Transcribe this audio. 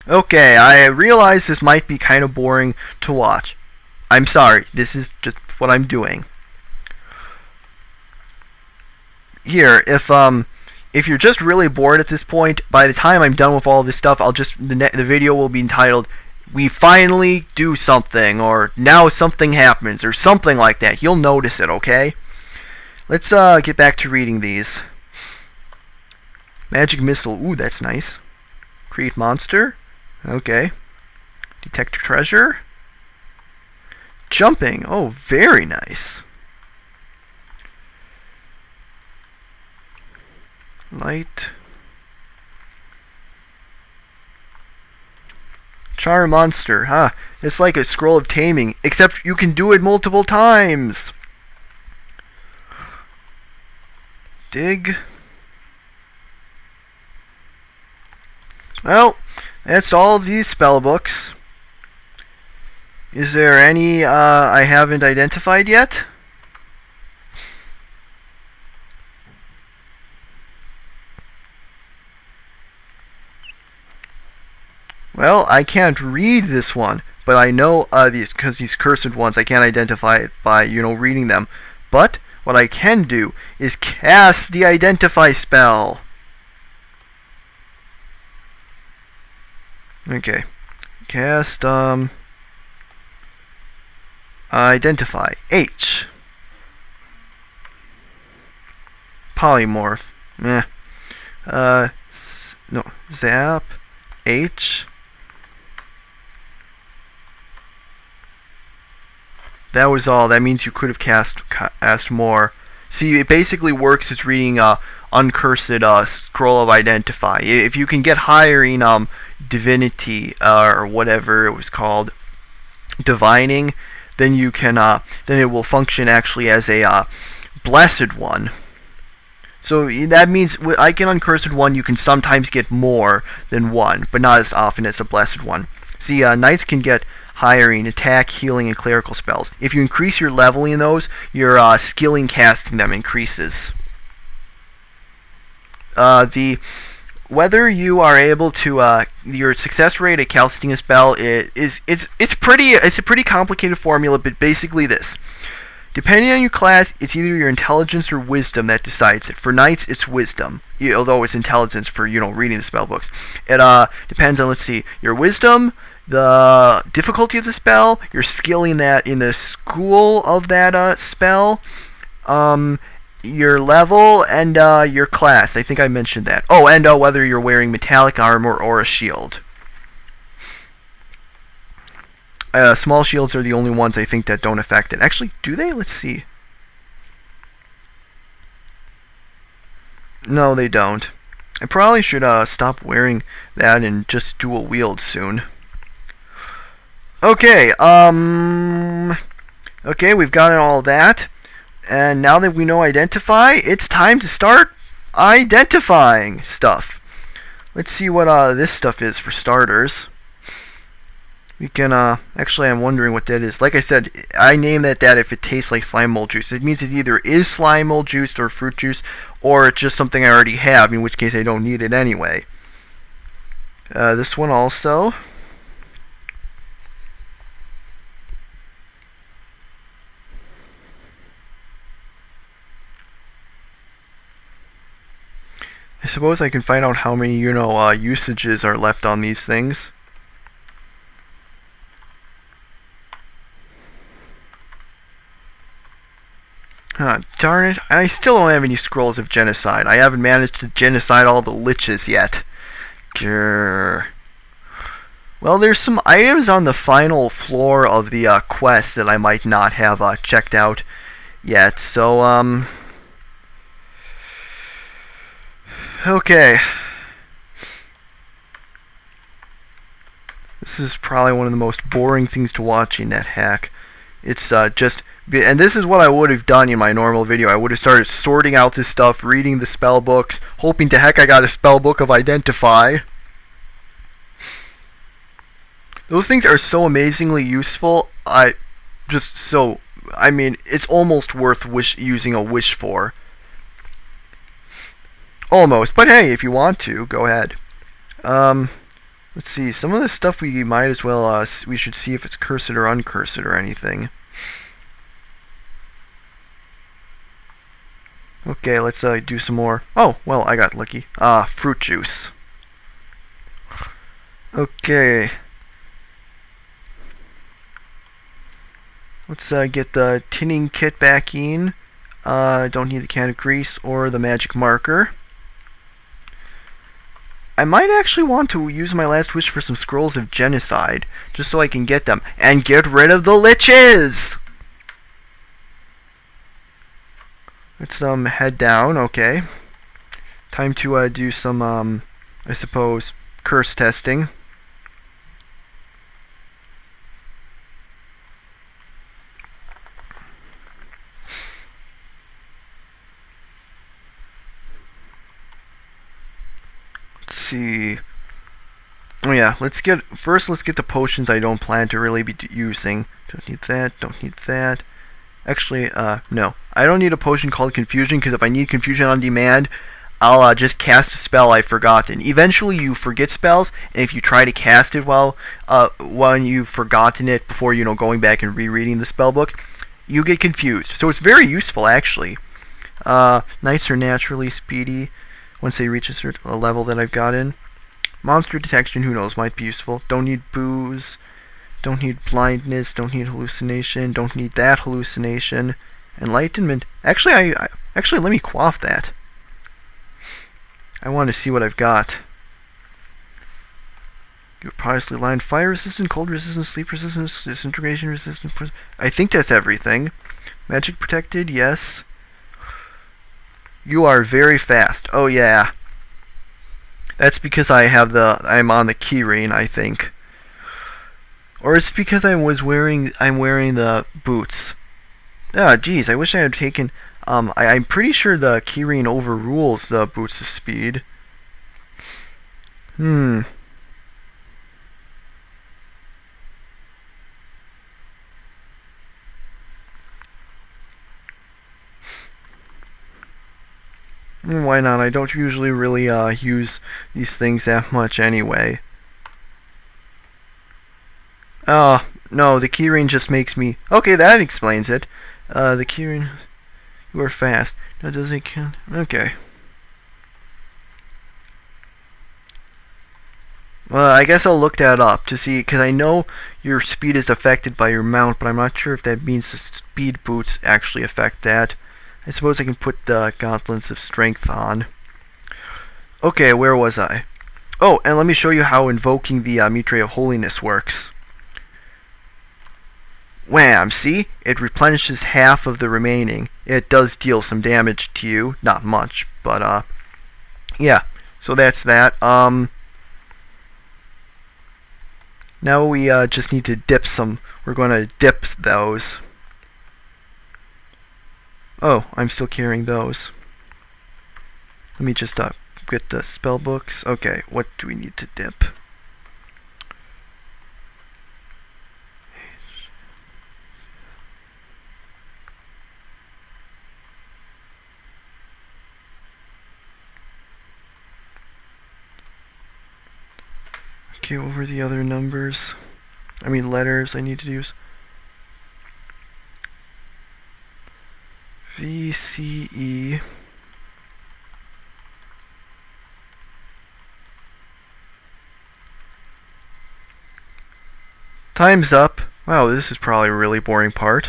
Okay, I realize this might be kind of boring to watch. I'm sorry, this is just what I'm doing. Here, if you're just really bored at this point, by the time I'm done with all this stuff, the video will be entitled "We Finally Do Something" or "Now Something Happens" or something like that. You'll notice it, okay? Let's get back to reading these. Magic missile. Ooh, that's nice. Create monster. Okay. Detect treasure. Jumping. Oh, very nice. Light. Charm monster. Huh. It's like a scroll of taming, except you can do it multiple times. Dig. Well, that's all of these spell books. Is there any I haven't identified yet? Well, I can't read this one, but I know these cursed ones, I can't identify it by, reading them. But what I can do is cast the identify spell. Okay. Cast, identify. H. Polymorph. Meh. No. Zap. H. That was all. That means you could have cast more. See, it basically works as reading uncursed scroll of identify. If you can get higher in divinity or whatever it was called, divining, then you can then it will function actually as a blessed one. So that means like an uncursed one, you can sometimes get more than one, but not as often as a blessed one. See, knights can get higher in attack, healing, and clerical spells. If you increase your leveling in those, your skill in casting them increases. Whether you are able to your success rate at casting a spell it's a pretty complicated formula, but basically this. Depending on your class, it's either your intelligence or wisdom that decides it. For knights, it's wisdom, although it's intelligence for reading the spell books. It depends on, let's see, your wisdom, the difficulty of the spell, your skill in the school of that spell, your level, and your class. I think I mentioned that. Oh, and whether you're wearing metallic armor or a shield. Small shields are the only ones I think that don't affect it. Actually, do they? Let's see. No, they don't. I probably should stop wearing that and just dual wield soon. Okay, okay, we've got all that. And now that we know identify, it's time to start identifying stuff. Let's see what this stuff is for starters. We can, actually I'm wondering what that is. Like I said, I name that if it tastes like slime mold juice. It means it either is slime mold juice or fruit juice, or it's just something I already have, in which case I don't need it anyway. This one also. I suppose I can find out how many, usages are left on these things. Darn it, I still don't have any scrolls of genocide. I haven't managed to genocide all the liches yet. Grr. Well, there's some items on the final floor of the quest that I might not have checked out yet, so, okay. This is probably one of the most boring things to watch in NetHack. It's just... And this is what I would have done in my normal video. I would have started sorting out this stuff, reading the spell books, hoping to heck I got a spell book of Identify. Those things are so amazingly useful. I mean, it's almost worth using a wish for. Almost. But hey, if you want to, go ahead. Let's see. Some of this stuff we might as well. We should see if it's cursed or uncursed or anything. Okay, let's do some more. Oh, well, I got lucky. Fruit juice. Okay. Let's get the tinning kit back in. Don't need the can of grease or the magic marker. I might actually want to use my last wish for some scrolls of genocide, just so I can get them and get rid of the liches. Let's head down. Okay. Time to do some I suppose curse testing. See. Oh yeah, let's get the potions I don't plan to really be using. Don't need that, don't need that. Actually, no. I don't need a potion called Confusion, because if I need Confusion on demand, I'll just cast a spell I've forgotten. Eventually you forget spells, and if you try to cast it when you've forgotten it before, going back and rereading the spell book, you get confused. So it's very useful, actually. Knights are naturally speedy once they reach a certain level that I've got in. Monster detection, who knows, might be useful. Don't need booze. Don't need blindness. Don't need hallucination. Don't need that hallucination. Enlightenment. Actually, actually, let me quaff that. I want to see what I've got. You're parsley line, fire resistant, cold resistant, sleep resistant, disintegration resistant. I think that's everything. Magic protected, yes. You are very fast. Oh yeah. That's because I'm on the keyring, I think. Or it's because I'm wearing the boots. Ah, geez, I wish I had taken I'm pretty sure the keyring overrules the boots of speed. Why not? I don't usually really use these things that much anyway. Oh, no, the keyring just makes me... Okay, that explains it. The keyring... You are fast. Now, does it count? Okay. Well, I guess I'll look that up to see, because I know your speed is affected by your mount, but I'm not sure if that means the speed boots actually affect that. I suppose I can put the gauntlets of strength on. Okay, where was I? Oh, and let me show you how invoking the Mitre of Holiness works. Wham! See? It replenishes half of the remaining. It does deal some damage to you. Not much, but, yeah. So that's that. Now we just need to dip some. We're going to dip those. Oh, I'm still carrying those. Let me just get the spell books. Okay, what do we need to dip? Okay, what were the other numbers? I mean letters I need to use. VCE. Time's up. Wow, this is probably a really boring part.